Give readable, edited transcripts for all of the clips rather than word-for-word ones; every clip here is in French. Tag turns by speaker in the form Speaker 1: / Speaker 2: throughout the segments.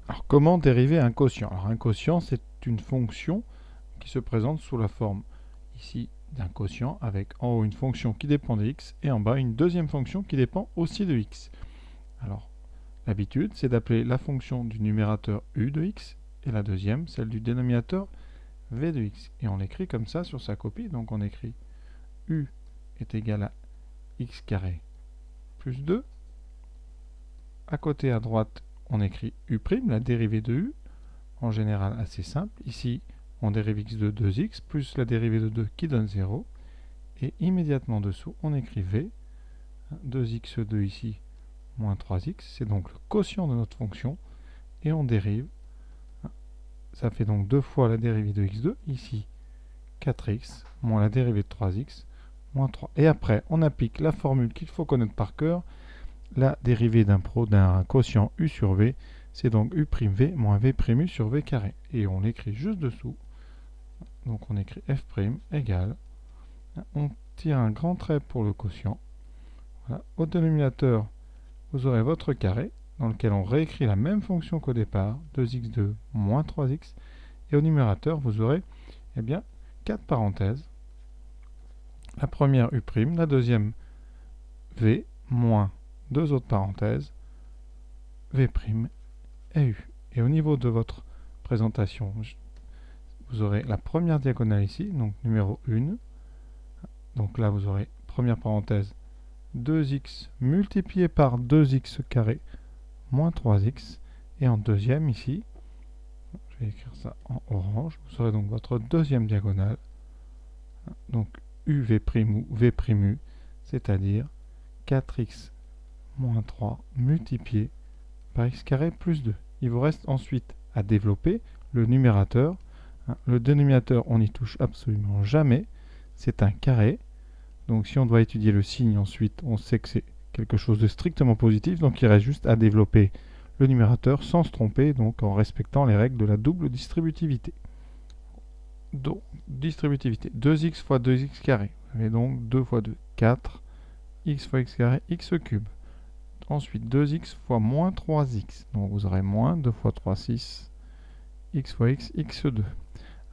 Speaker 1: Alors, comment dériver un quotient? Alors, un quotient, c'est une fonction qui se présente sous la forme, ici, d'un quotient, avec en haut une fonction qui dépend de x, et en bas une deuxième fonction qui dépend aussi de x. Alors, l'habitude, c'est d'appeler la fonction du numérateur u de x, et la deuxième, celle du dénominateur v de x. Et on l'écrit comme ça sur sa copie, donc on écrit u est égal à x carré plus 2. À côté, à droite, on écrit u', la dérivée de u, en général assez simple. Ici, on dérive x de 2x plus la dérivée de 2 qui donne 0. Et immédiatement dessous, on écrit v, 2x2 ici, moins 3x. C'est donc le quotient de notre fonction. Et on dérive. Ça fait donc 2 fois la dérivée de x2, ici 4x, moins la dérivée de 3x, moins 3. Et après, on applique la formule qu'il faut connaître par cœur. La dérivée d'un quotient u sur v, c'est donc u'v moins v'u sur v carré. Et on l'écrit juste dessous. Donc on écrit f' égale. On tire un grand trait pour le quotient. Voilà. Au dénominateur, vous aurez votre carré, dans lequel on réécrit la même fonction qu'au départ, 2x2 moins 3x. Et au numérateur, vous aurez eh bien, 4 parenthèses. La première u', la deuxième v, moins deux autres parenthèses, v' et u. Et au niveau de votre présentation, vous aurez la première diagonale ici, donc numéro 1. Donc là, vous aurez, première parenthèse, 2x multiplié par 2x carré moins 3x. Et en deuxième, ici, je vais écrire ça en orange, vous aurez donc votre deuxième diagonale, donc uv' ou v'u, c'est-à-dire 4x moins 3 multiplié par x carré plus 2. Il vous reste ensuite à développer le numérateur. Le dénominateur, on n'y touche absolument jamais. C'est un carré. Donc si on doit étudier le signe ensuite, on sait que c'est quelque chose de strictement positif. Donc il reste juste à développer le numérateur sans se tromper, donc en respectant les règles de la double distributivité. Donc, distributivité, 2x fois 2x carré. Vous avez donc 2 fois 2, 4, x fois x carré, x cube. Ensuite, 2x fois moins 3x. Donc vous aurez moins 2 fois 3, 6, x fois x, x2.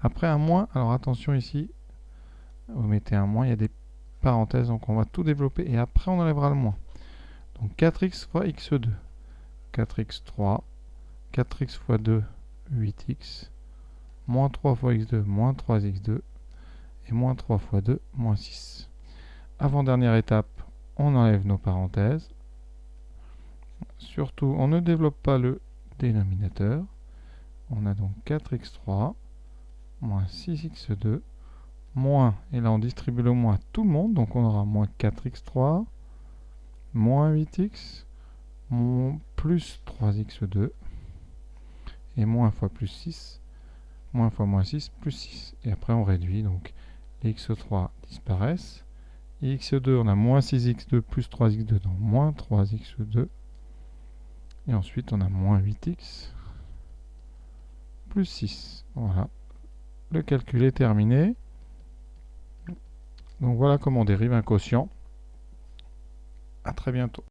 Speaker 1: Après un moins, alors attention ici, vous mettez un moins, il y a des parenthèses, donc on va tout développer et après on enlèvera le moins. Donc 4x fois x2, 4x3, 4x fois 2, 8x, moins 3 fois x2, moins 3x2, et moins 3 fois 2, moins 6. Avant-dernière étape, on enlève nos parenthèses. Surtout, on ne développe pas le dénominateur. On a donc 4x3, moins 6x2, moins, et là on distribue le moins à tout le monde, donc on aura moins 4x3, moins 8x, plus 3x2, et moins fois plus 6, moins fois moins 6, plus 6. Et après on réduit, donc les x3 disparaissent. Et x2, on a moins 6x2 plus 3x2, donc moins 3x2. Et ensuite, on a moins 8x plus 6. Voilà. Le calcul est terminé. Donc voilà comment on dérive un quotient. À très bientôt.